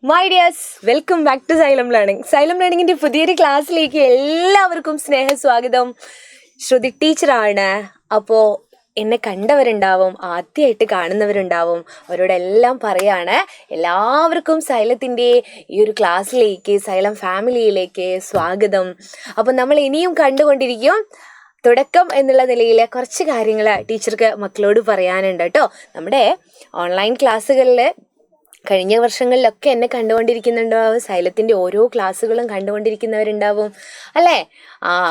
My dears, welcome back to Xylem learning. സൈലം ലേണിങ്ങിൻ്റെ പുതിയൊരു ക്ലാസ്സിലേക്ക് എല്ലാവർക്കും സ്നേഹസ്വാഗതം. ശ്രുതി ടീച്ചറാണ്. അപ്പോൾ എന്നെ കണ്ടവരുണ്ടാവും, ആദ്യമായിട്ട് കാണുന്നവരുണ്ടാവും. അവരോടെല്ലാം പറയാണ്, എല്ലാവർക്കും സൈലത്തിൻ്റെ ഈ ഒരു ക്ലാസ്സിലേക്ക്, സൈലം ഫാമിലിയിലേക്ക് സ്വാഗതം. അപ്പോൾ നമ്മൾ ഇനിയും കണ്ടുകൊണ്ടിരിക്കും. തുടക്കം എന്നുള്ള നിലയിൽ കുറച്ച് കാര്യങ്ങൾ ടീച്ചർക്ക് മക്കളോട് പറയാനുണ്ട് കേട്ടോ. നമ്മുടെ ഓൺലൈൻ ക്ലാസ്സുകളിൽ കഴിഞ്ഞ വർഷങ്ങളിലൊക്കെ എന്നെ കണ്ടുകൊണ്ടിരിക്കുന്നുണ്ടാവും, സൈലത്തിൻ്റെ ഓരോ ക്ലാസ്സുകളും കണ്ടുകൊണ്ടിരിക്കുന്നവരുണ്ടാവും അല്ലേ?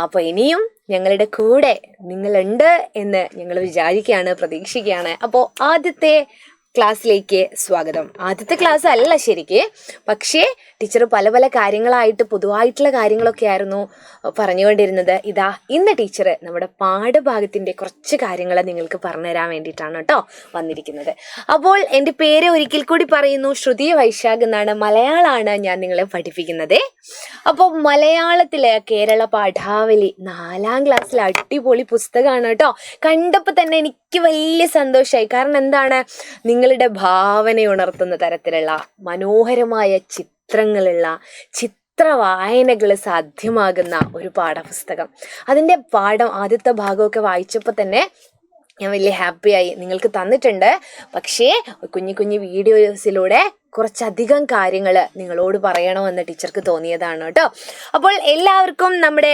അപ്പോൾ ഇനിയും ഞങ്ങളുടെ കൂടെ നിങ്ങളുണ്ട് എന്ന് ഞങ്ങൾ വിചാരിക്കുകയാണ്, പ്രതീക്ഷിക്കുകയാണ്. അപ്പോൾ ആദ്യത്തെ ക്ലാസ്സിലേക്ക് സ്വാഗതം. ആദ്യത്തെ ക്ലാസ് അല്ല ശരിക്ക്, പക്ഷേ ടീച്ചർ പല പല കാര്യങ്ങളായിട്ട് പൊതുവായിട്ടുള്ള കാര്യങ്ങളൊക്കെ ആയിരുന്നു പറഞ്ഞുകൊണ്ടിരുന്നത്. ഇതാ ഇന്ന് ടീച്ചർ നമ്മുടെ പാഠഭാഗത്തിൻ്റെ കുറച്ച് കാര്യങ്ങൾ നിങ്ങൾക്ക് പറഞ്ഞു തരാൻ വേണ്ടിയിട്ടാണ് കേട്ടോ വന്നിരിക്കുന്നത്. അപ്പോൾ എൻ്റെ പേര് ഒരിക്കൽ കൂടി പറയുന്നു, ശ്രുതി വൈശാഖ് എന്നാണ്. മലയാളമാണ് ഞാൻ നിങ്ങളെ പഠിപ്പിക്കുന്നത്. അപ്പോൾ മലയാളത്തിലെ കേരള പാഠാവലി 4ാം ക്ലാസ്സിൽ അടിപൊളി പുസ്തകമാണ് കേട്ടോ. കണ്ടപ്പോൾ തന്നെ എനിക്ക് വലിയ സന്തോഷമായി. കാരണം എന്താണ്, നിങ്ങളുടെ ഭാവന ഉണർത്തുന്ന തരത്തിലുള്ള മനോഹരമായ ചിത്രങ്ങളുള്ള ചിത്രവായനകൾ സാധ്യമാകുന്ന ഒരു പാഠപുസ്തകം. അതിൻ്റെ ആദ്യത്തെ ഭാഗമൊക്കെ വായിച്ചപ്പോൾ തന്നെ ഞാൻ വലിയ ഹാപ്പിയായി. നിങ്ങൾക്ക് തന്നിട്ടുണ്ട്, പക്ഷേ കുഞ്ഞു കുഞ്ഞു വീഡിയോസിലൂടെ കുറച്ചധികം കാര്യങ്ങൾ നിങ്ങളോട് പറയണമെന്ന് ടീച്ചർക്ക് തോന്നിയതാണ് കേട്ടോ. അപ്പോൾ എല്ലാവർക്കും നമ്മുടെ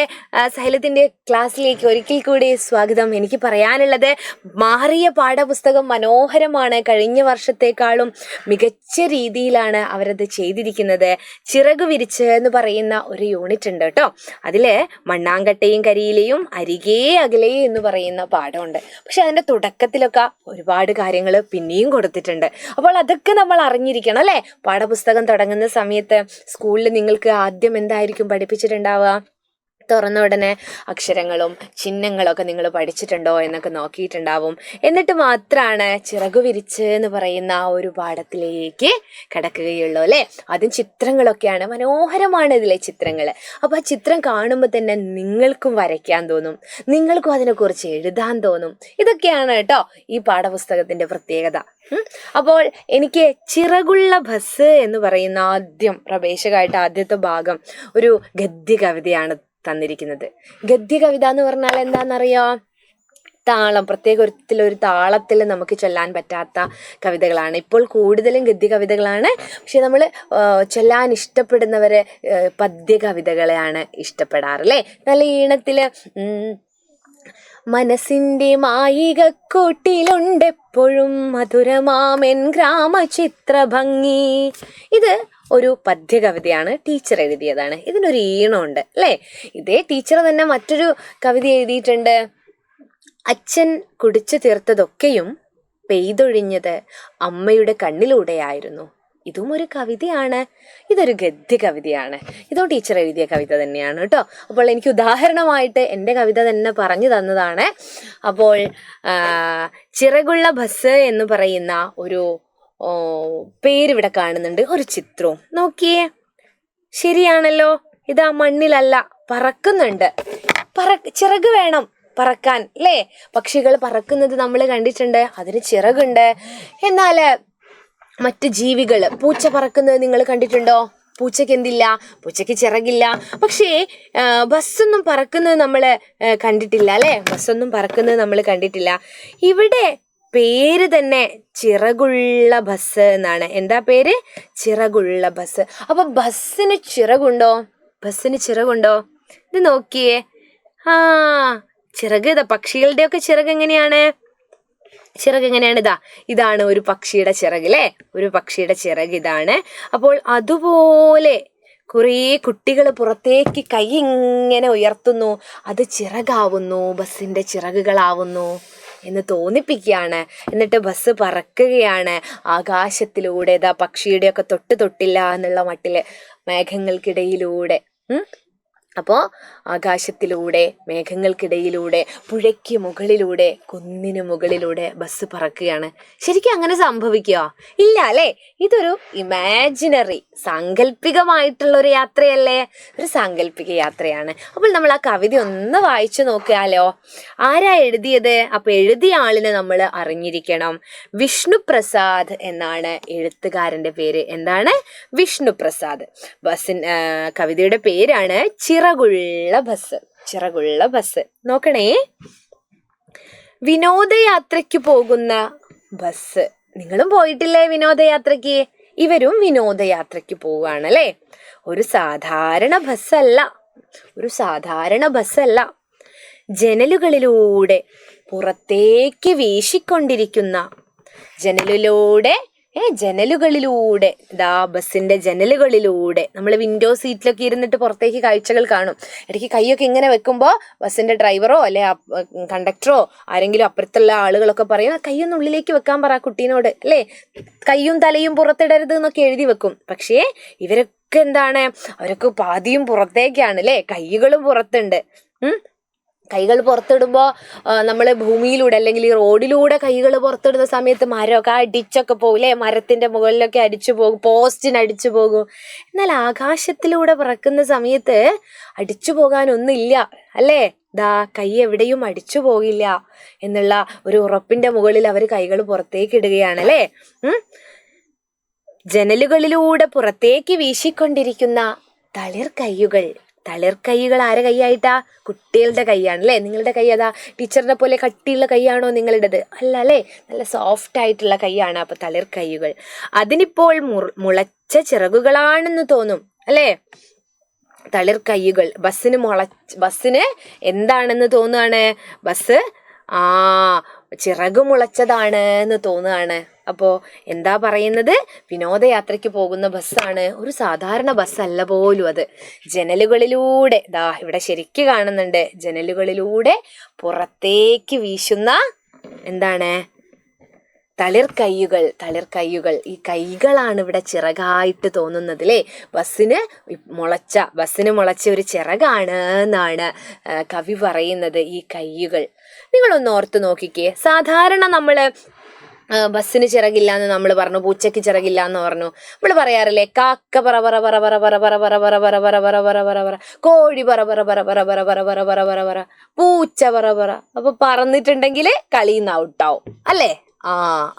സൈലത്തിൻ്റെ ക്ലാസ്സിലേക്ക് ഒരിക്കൽ കൂടി സ്വാഗതം. എനിക്ക് പറയാനുള്ളത്, മാറിയ പാഠപുസ്തകം മനോഹരമാണ്. കഴിഞ്ഞ വർഷത്തേക്കാളും മികച്ച രീതിയിലാണ് അവരത് ചെയ്തിരിക്കുന്നത്. ചിറക് വിരിച്ച് എന്ന് പറയുന്ന ഒരു യൂണിറ്റ് ഉണ്ട് കേട്ടോ. അതിൽ മണ്ണാങ്കട്ടയും കരിയിലയും അരികേ അകലേ എന്ന് പറയുന്ന പാഠമുണ്ട്. പക്ഷെ അതിൻ്റെ തുടക്കത്തിലൊക്കെ ഒരുപാട് കാര്യങ്ങൾ പിന്നെയും കൊടുത്തിട്ടുണ്ട്. അപ്പോൾ അതൊക്കെ നമ്മൾ അറിഞ്ഞിരിക്കണം അല്ലേ? പാഠപുസ്തകം തുടങ്ങുന്ന സമയത്ത് സ്കൂളിൽ നിങ്ങൾക്ക് ആദ്യം എന്തായിരിക്കും പഠിപ്പിച്ചിട്ടുണ്ടാവുക? തുറന്ന ഉടനെ അക്ഷരങ്ങളും ചിഹ്നങ്ങളൊക്കെ നിങ്ങൾ പഠിച്ചിട്ടുണ്ടോ എന്നൊക്കെ നോക്കിയിട്ടുണ്ടാവും. എന്നിട്ട് മാത്രമാണ് ചിറകു വിരിച്ച് എന്ന് പറയുന്ന ആ ഒരു പാഠത്തിലേക്ക് കിടക്കുകയുള്ളൂ അല്ലേ? അതും ചിത്രങ്ങളൊക്കെയാണ്, മനോഹരമാണ് ഇതിലെ ചിത്രങ്ങൾ. അപ്പോൾ ആ ചിത്രം കാണുമ്പോൾ തന്നെ നിങ്ങൾക്കും വരയ്ക്കാൻ തോന്നും, നിങ്ങൾക്കും അതിനെക്കുറിച്ച് എഴുതാൻ തോന്നും. ഇതൊക്കെയാണ് കേട്ടോ ഈ പാഠപുസ്തകത്തിൻ്റെ പ്രത്യേകത. അപ്പോൾ എനിക്ക് ചിറകുള്ള ബസ് എന്ന് പറയുന്ന പ്രവേശകമായിട്ട് ആദ്യത്തെ ഭാഗം ഒരു ഗദ്യ കവിതയാണ് തന്നിരിക്കുന്നത്. ഗദ്യ കവിത എന്ന് പറഞ്ഞാൽ എന്താണെന്നറിയോ? താളം, പ്രത്യേക ഒരു താളത്തിൽ നമുക്ക് ചൊല്ലാൻ പറ്റാത്ത കവിതകളാണ്. ഇപ്പോൾ കൂടുതലും ഗദ്യ കവിതകളാണ്. പക്ഷെ നമ്മൾ ചൊല്ലാൻ ഇഷ്ടപ്പെടുന്നവർ പദ്യ കവിതകളെയാണ് ഇഷ്ടപ്പെടാറല്ലേ? നല്ല ഈണത്തിൽ മനസ്സിൻ്റെ മായികക്കൂട്ടിലുണ്ടെപ്പോഴും മധുരമാമൻ ഗ്രാമചിത്ര ഭംഗി. ഇത് ഒരു പദ്യകവിതയാണ്, ടീച്ചർ എഴുതിയതാണ്. ഇതിനൊരു ഈണമുണ്ട് അല്ലേ? ഇതേ ടീച്ചർ തന്നെ മറ്റൊരു കവിത എഴുതിയിട്ടുണ്ട്. അച്ഛൻ കുടിച്ചു തീർത്തതൊക്കെയും പെയ്തൊഴിഞ്ഞത് അമ്മയുടെ കണ്ണിലൂടെയായിരുന്നു. ഇതും ഒരു കവിതയാണ്. ഇതൊരു ഗദ്യ കവിതയാണ്. ഇതും ടീച്ചർ എഴുതിയ കവിത തന്നെയാണ് കേട്ടോ. അപ്പോൾ എനിക്ക് ഉദാഹരണമായിട്ട് എൻ്റെ കവിത തന്നെ പറഞ്ഞു തന്നതാണ്. അപ്പോൾ ചിറകുള്ള ബസ് എന്ന് പറയുന്ന ഒരു പേരിവിടെ കാണുന്നുണ്ട്, ഒരു ചിത്രവും നോക്കിയേ. ശരിയാണല്ലോ, ഇതാ മണ്ണിലല്ല, പറക്കുന്നുണ്ട്. ചിറക് വേണം പറക്കാൻ അല്ലേ? പക്ഷികൾ പറക്കുന്നത് നമ്മൾ കണ്ടിട്ടുണ്ട്, അതിന് ചിറകുണ്ട്. എന്നാൽ മറ്റ് ജീവികൾ, പൂച്ച പറക്കുന്നത് നിങ്ങൾ കണ്ടിട്ടുണ്ടോ? പൂച്ചയ്ക്ക് എന്തില്ല? പൂച്ചയ്ക്ക് ചിറകില്ല. പക്ഷേ ബസ്സൊന്നും പറക്കുന്നത് നമ്മൾ കണ്ടിട്ടില്ല അല്ലേ? ബസ്സൊന്നും പറക്കുന്നത് നമ്മൾ കണ്ടിട്ടില്ല. ഇവിടെ പേര് തന്നെ ചിറകുള്ള ബസ് എന്നാണ്. എന്താ പേര്? ചിറകുള്ള ബസ്. അപ്പൊ ബസ്സിന് ചിറകുണ്ടോ? ബസ്സിന് ചിറകുണ്ടോ? ഇത് നോക്കിയേ. ചിറക് ഇതാ. പക്ഷികളുടെയൊക്കെ ചിറക് എങ്ങനെയാണ്? ഇതാണ് ഒരു പക്ഷിയുടെ ചിറക് അല്ലേ? ഒരു പക്ഷിയുടെ ചിറക് ഇതാണ്. അപ്പോൾ അതുപോലെ കുറേ കുട്ടികൾ പുറത്തേക്ക് കൈ ഇങ്ങനെ ഉയർത്തുന്നു, അത് ചിറകാവുന്നു, ബസ്സിന്റെ ചിറകുകളാവുന്നു എന്ന് തോന്നിപ്പിക്കുകയാണ്. എന്നിട്ട് ബസ് പറക്കുകയാണ് ആകാശത്തിലൂടെ. ഇതാ പക്ഷിയുടെയൊക്കെ തൊട്ടില്ല എന്നുള്ള മട്ടില് മേഘങ്ങൾക്കിടയിലൂടെ. അപ്പോൾ ആകാശത്തിലൂടെ, മേഘങ്ങൾക്കിടയിലൂടെ, പുഴയ്ക്ക് മുകളിലൂടെ, കുന്നിന് മുകളിലൂടെ ബസ് പറക്കുകയാണ്. ശരിക്കും അങ്ങനെ സംഭവിക്കുക? ഇല്ല അല്ലേ? ഇതൊരു ഇമാജിനറി, സാങ്കല്പികമായിട്ടുള്ള ഒരു യാത്രയല്ലേ? ഒരു സാങ്കല്പിക യാത്രയാണ്. അപ്പോൾ നമ്മൾ ആ കവിത ഒന്ന് വായിച്ചു നോക്കിയാലോ? ആരാ എഴുതിയത്? അപ്പൊ എഴുതിയ ആളിനെ നമ്മൾ അറിഞ്ഞിരിക്കണം. വിഷ്ണുപ്രസാദ് എന്നാണ് എഴുത്തുകാരന്റെ പേര്. എന്താണ്? വിഷ്ണുപ്രസാദ്. കവിതയുടെ പേരാണ് ചിറകുള്ള ബസ്. ചിറകുള്ള ബസ്. നോക്കണേ, വിനോദയാത്രയ്ക്ക് പോകുന്ന ബസ്. നിങ്ങളും പോയിട്ടില്ലേ വിനോദയാത്രയ്ക്ക്? ഇവരും വിനോദയാത്രയ്ക്ക് പോവുകയാണ് അല്ലേ? ഒരു സാധാരണ ബസ്സല്ല, ഒരു സാധാരണ ബസ്സല്ല. ജനലുകളിലൂടെ പുറത്തേക്ക് വീശിക്കൊണ്ടിരിക്കുന്ന, ജനലുകളിലൂടെ ബസ്സിന്റെ ജനലുകളിലൂടെ നമ്മൾ വിൻഡോ സീറ്റിലൊക്കെ ഇരുന്നിട്ട് പുറത്തേക്ക് കാഴ്ചകൾ കാണും. ഇടയ്ക്ക് കൈയൊക്കെ ഇങ്ങനെ വെക്കുമ്പോൾ ബസ്സിന്റെ ഡ്രൈവറോ അല്ലെ കണ്ടക്ടറോ ആരെങ്കിലും അപ്പുറത്തുള്ള ആളുകളൊക്കെ പറയും, കൈയൊന്ന് ഉള്ളിലേക്ക് വെക്കാൻ പറ കുട്ടീനോട്, അല്ലേ? കൈയും തലയും പുറത്തിടരുത് എന്നൊക്കെ എഴുതി വെക്കും. പക്ഷേ ഇവരൊക്കെ എന്താണ്? അവരൊക്കെ പാതിയും പുറത്തേക്കാണ് അല്ലേ? കൈകളും പുറത്തുണ്ട്. കൈകൾ പുറത്തിടുമ്പോൾ നമ്മൾ ഭൂമിയിലൂടെ അല്ലെങ്കിൽ ഈ റോഡിലൂടെ കൈകൾ പുറത്തിടുന്ന സമയത്ത് മരമൊക്കെ അടിച്ചൊക്കെ പോകും അല്ലേ? മരത്തിന്റെ മുകളിലൊക്കെ അടിച്ചു പോകും, പോസ്റ്റിന് അടിച്ചു പോകും. എന്നാൽ ആകാശത്തിലൂടെ പറക്കുന്ന സമയത്ത് അടിച്ചു പോകാനൊന്നുമില്ല അല്ലേ? കൈ എവിടെയും അടിച്ചു പോകില്ല എന്നുള്ള ഒരു ഉറപ്പിന്റെ മുകളിൽ അവർ കൈകൾ പുറത്തേക്ക് ഇടുകയാണ് അല്ലേ? ജനലുകളിലൂടെ പുറത്തേക്ക് വീശിക്കൊണ്ടിരിക്കുന്ന തളിർ കൈകൾ. തളിർ കൈകൾ ആരെ കൈയായിട്ടാ? കുട്ടികളുടെ കൈയാണ് അല്ലേ? നിങ്ങളുടെ കൈ അതാ ടീച്ചറിനെ പോലെ കട്ടിയുള്ള കൈയാണോ നിങ്ങളുടേത്? അല്ല അല്ലേ? നല്ല സോഫ്റ്റ് ആയിട്ടുള്ള കൈയാണ്. അപ്പൊ തളിർ കൈകൾ. അതിനിപ്പോൾ മുളച്ച ചിറകുകളാണെന്ന് തോന്നും അല്ലേ? തളിർ കൈകൾ. ബസ്സിന് എന്താണെന്ന് തോന്നുകയാണ്? ബസ് ചിറകു മുളച്ചതാണ് എന്ന് തോന്നുകയാണ്. അപ്പോ എന്താ പറയുന്നത്? വിനോദയാത്രയ്ക്ക് പോകുന്ന ബസ്സാണ്. ഒരു സാധാരണ ബസ്സല്ല പോലും അത്. ജനലുകളിലൂടെ ഇവിടെ ശരിക്ക് കാണുന്നുണ്ട്. ജനലുകളിലൂടെ പുറത്തേക്ക് വീശുന്ന എന്താണ്? തളിർ കൈകൾ. ഈ കൈകളാണ് ഇവിടെ ചിറകായിട്ട് തോന്നുന്നത് അല്ലേ? ബസ്സിന് മുളച്ച ഒരു ചിറകാണ് എന്നാണ് കവി പറയുന്നത്. ഈ കൈകൾ നിങ്ങളൊന്ന് ഓർത്ത് നോക്കിക്കേ. സാധാരണ നമ്മള് ബസ്സിന് ചിറകില്ല എന്ന് നമ്മൾ പറഞ്ഞു, പൂച്ചയ്ക്ക് ചിറകില്ല എന്ന് പറഞ്ഞു. നമ്മൾ പറയാറില്ലേ? കാക്ക പറ പറ പറ പറ പറ പറ പറ പറ പറ പറ പറ പറ പറ പറ, കോഴി പറ പറ പറ പറ പറ പറ പറ പറ പറ പറ, പൂച്ച പറ പറ. അപ്പൊ പറന്നിട്ടുണ്ടെങ്കിൽ കളിന്ന് ഔട്ടാവും അല്ലേ?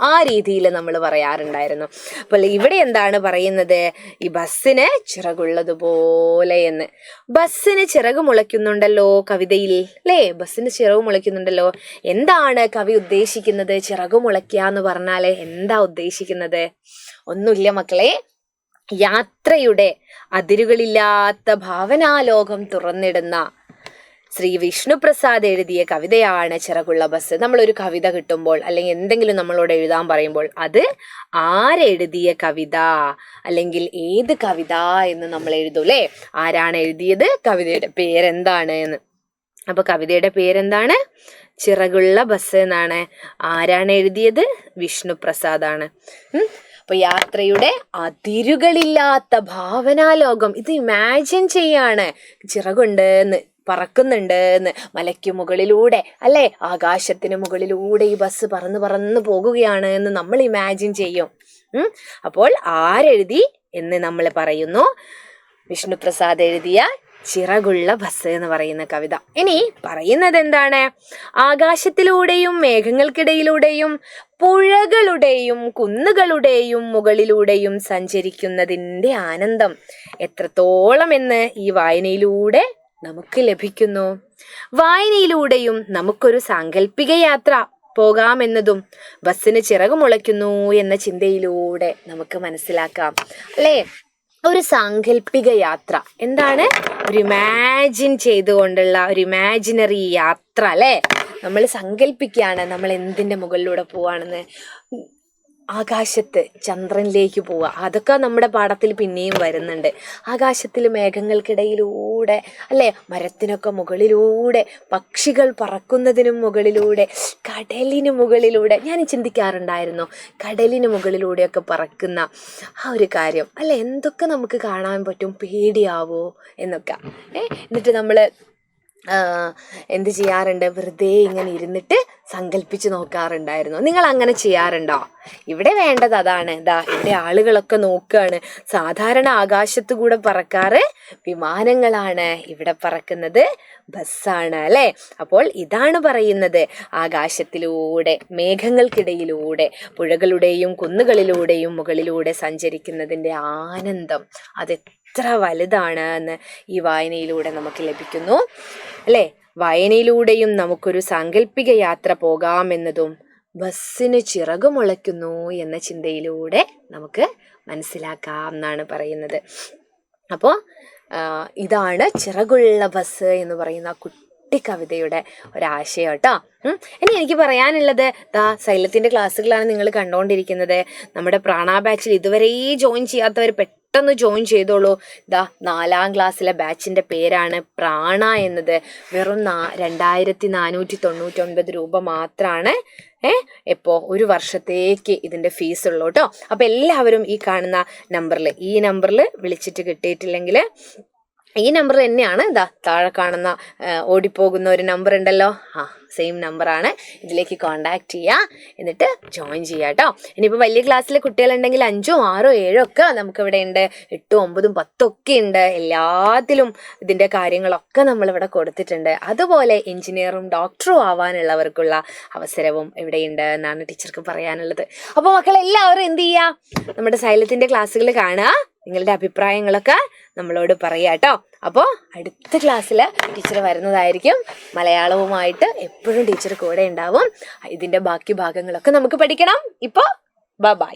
ആ രീതിയിൽ നമ്മൾ പറയാറുണ്ടായിരുന്നു. അപ്പോൾ ഇവിടെ എന്താണ് പറയുന്നത്? ഈ ബസ്സിന് ചിറകുള്ളതുപോലെ എന്ന്. ബസ്സിന് ചിറക് മുളയ്ക്കുന്നുണ്ടല്ലോ കവിതയിൽ അല്ലേ? ബസ്സിന് ചിറക് മുളയ്ക്കുന്നുണ്ടല്ലോ. എന്താണ് കവി ഉദ്ദേശിക്കുന്നത്? ചിറകു മുളയ്ക്കുക എന്ന് പറഞ്ഞാല് എന്താ ഉദ്ദേശിക്കുന്നത്? ഒന്നുമില്ല മക്കളെ, യാത്രയുടെ അതിരുകളില്ലാത്ത ഭാവനാലോകം തുറന്നിടുന്ന ശ്രീ വിഷ്ണുപ്രസാദ് എഴുതിയ കവിതയാണ് ചിറകുള്ള ബസ്. നമ്മളൊരു കവിത കിട്ടുമ്പോൾ അല്ലെങ്കിൽ എന്തെങ്കിലും നമ്മളോട് എഴുതാൻ പറയുമ്പോൾ അത് ആരെഴുതിയ കവിത അല്ലെങ്കിൽ ഏത് കവിത എന്ന് നമ്മൾ എഴുതും അല്ലേ? ആരാണ് എഴുതിയത്? കവിതയുടെ പേരെന്താണ് എന്ന്. അപ്പൊ കവിതയുടെ പേരെന്താണ്? ചിറകുള്ള ബസ് എന്നാണ്. ആരാണ് എഴുതിയത്? വിഷ്ണുപ്രസാദാണ്. അപ്പൊ യാത്രയുടെ അതിരുകളില്ലാത്ത ഭാവനാലോകം. ഇത് ഇമാജിൻ ചെയ്യാണ്. ചിറകുണ്ട് എന്ന്, പറക്കുന്നുണ്ട് എന്ന്, മലയ്ക്ക് മുകളിലൂടെ അല്ലെ, ആകാശത്തിന് മുകളിലൂടെ ഈ ബസ് പറന്ന് പോകുകയാണ് എന്ന് നമ്മൾ ഇമാജിൻ ചെയ്യും. അപ്പോൾ ആരെഴുതി എന്ന് നമ്മൾ പറയുന്നു? വിഷ്ണുപ്രസാദ് എഴുതിയ ചിറകുള്ള ബസ് എന്ന് പറയുന്ന കവിത. ഇനി പറയുന്നത് എന്താണ്? ആകാശത്തിലൂടെയും മേഘങ്ങൾക്കിടയിലൂടെയും പുഴകളുടെയും കുന്നുകളുടെയും മുകളിലൂടെയും സഞ്ചരിക്കുന്നതിൻ്റെ ആനന്ദം എത്രത്തോളം എന്ന് ഈ വായനയിലൂടെ നമുക്ക് ലഭിക്കുന്നു. വായനയിലൂടെയും നമുക്കൊരു സാങ്കല്പിക യാത്ര പോകാമെന്നതും ബസ്സിന് ചിറകു മുളയ്ക്കുന്നു എന്ന ചിന്തയിലൂടെ നമുക്ക് മനസ്സിലാക്കാം അല്ലേ? ഒരു സാങ്കല്പിക യാത്ര എന്താണ്? ഒരു ഇമാജിൻ ചെയ്തുകൊണ്ടുള്ള ഒരു ഇമാജിനറി യാത്ര അല്ലേ? നമ്മൾ സങ്കല്പിക്കുകയാണ് നമ്മൾ എന്തിൻ്റെ മുകളിലൂടെ പോവാണെന്ന്. ആകാശത്ത് ചന്ദ്രനിലേക്ക് പോവുക, അതൊക്കെ നമ്മുടെ പാഠത്തിൽ പിന്നെയും വരുന്നുണ്ട്. ആകാശത്തിൽ മേഘങ്ങൾക്കിടയിലൂടെ അല്ലേ, മരത്തിനൊക്കെ മുകളിലൂടെ, പക്ഷികൾ പറക്കുന്നതിനും മുകളിലൂടെ, കടലിന് മുകളിലൂടെ. ഞാൻ ചിന്തിക്കാറുണ്ടായിരുന്നു, കടലിന് മുകളിലൂടെയൊക്കെ പറക്കുന്ന ആ ഒരു കാര്യം അല്ലേ, എന്തൊക്കെ നമുക്ക് കാണാൻ പറ്റും, പേടിയാവോ എന്നൊക്കെ. എന്നിട്ട് നമ്മൾ എന്ത് ചെയ്യാറുണ്ട്, വെറുതെ ഇങ്ങനെ ഇരുന്നിട്ട് സങ്കല്പിച്ച് നോക്കാറുണ്ടായിരുന്നു. നിങ്ങൾ അങ്ങനെ ചെയ്യാറുണ്ടോ? ഇവിടെ വേണ്ടത് അതാണ്. ഇവിടെ ആളുകളൊക്കെ നോക്കുകയാണ്. സാധാരണ ആകാശത്തു കൂടെ പറക്കാറ് വിമാനങ്ങളാണ്, ഇവിടെ പറക്കുന്നത് ബസ്സാണ് അല്ലേ. അപ്പോൾ ഇതാണ് പറയുന്നത്, ആകാശത്തിലൂടെ മേഘങ്ങൾക്കിടയിലൂടെ പുഴകളുടെയും കുന്നുകളിലൂടെയും മുകളിലൂടെ സഞ്ചരിക്കുന്നതിൻ്റെ ആനന്ദം അതെത്ര വലുതാണ് എന്ന് ഈ വായനയിലൂടെ നമുക്ക് ലഭിക്കുന്നു അല്ലേ. വായനയിലൂടെയും നമുക്കൊരു സാങ്കല്പിക യാത്ര പോകാമെന്നതും ബസ്സിന് ചിറകു മുളയ്ക്കുന്നു എന്ന ചിന്തയിലൂടെ നമുക്ക് മനസ്സിലാക്കാം എന്നാണ് പറയുന്നത്. അപ്പോൾ ഇതാണ് ചിറകുള്ള ബസ് എന്ന് പറയുന്ന കുട്ടി കവിതയുടെ ഒരാശയം കേട്ടോ. ഇനി എനിക്ക് പറയാനുള്ളത്, സൈലത്തിൻ്റെ ക്ലാസ്സുകളാണ് നിങ്ങൾ കണ്ടുകൊണ്ടിരിക്കുന്നത്. നമ്മുടെ പ്രാണ ബാച്ചിൽ ഇതുവരെ ജോയിൻ ചെയ്യാത്തവർ പെട്ടെന്ന് ജോയിൻ ചെയ്തോളൂ. 4ാം ക്ലാസ്സിലെ ബാച്ചിൻ്റെ പേരാണ് പ്രാണ എന്നത്. വെറും 2499 രൂപ മാത്രമാണ് ഒരു വർഷത്തേക്ക് ഇതിൻ്റെ ഫീസ് ഉള്ളൂ കേട്ടോ. അപ്പോൾ എല്ലാവരും ഈ കാണുന്ന നമ്പറിൽ വിളിച്ചിട്ട് കിട്ടിയിട്ടില്ലെങ്കിൽ ഈ നമ്പർ തന്നെയാണ് താഴെ കാണുന്ന ഓടിപ്പോകുന്ന ഒരു നമ്പർ ഉണ്ടല്ലോ, സെയിം നമ്പറാണ്. ഇതിലേക്ക് കോണ്ടാക്ട് ചെയ്യുക, എന്നിട്ട് ജോയിൻ ചെയ്യുക കേട്ടോ. ഇനിയിപ്പോൾ വലിയ ക്ലാസ്സിലെ കുട്ടികളുണ്ടെങ്കിൽ 5, 6, 7 ഒക്കെ നമുക്കിവിടെ ഉണ്ട്, 8, 9, 10 ഒക്കെ ഉണ്ട്. എല്ലാത്തിലും ഇതിൻ്റെ കാര്യങ്ങളൊക്കെ നമ്മളിവിടെ കൊടുത്തിട്ടുണ്ട്. അതുപോലെ എഞ്ചിനീയറും ഡോക്ടറും ആവാനുള്ളവർക്കുള്ള അവസരവും ഇവിടെയുണ്ട് എന്നാണ് ടീച്ചർക്ക് പറയാനുള്ളത്. അപ്പോൾ മക്കളെല്ലാവരും എന്ത് ചെയ്യുക, നമ്മുടെ സൈലത്തിൻ്റെ ക്ലാസ്സുകൾ കാണുക, നിങ്ങളുടെ അഭിപ്രായങ്ങളൊക്കെ നമ്മളോട് പറയാം കേട്ടോ. അപ്പോൾ അടുത്ത ക്ലാസ്സിൽ ടീച്ചർ വരുന്നതായിരിക്കും. മലയാളവുമായിട്ട് എപ്പോഴും ടീച്ചർ കൂടെ ഉണ്ടാവും. ഇതിൻ്റെ ബാക്കി ഭാഗങ്ങളൊക്കെ നമുക്ക് പഠിക്കണം. ഇപ്പോൾ ബൈ.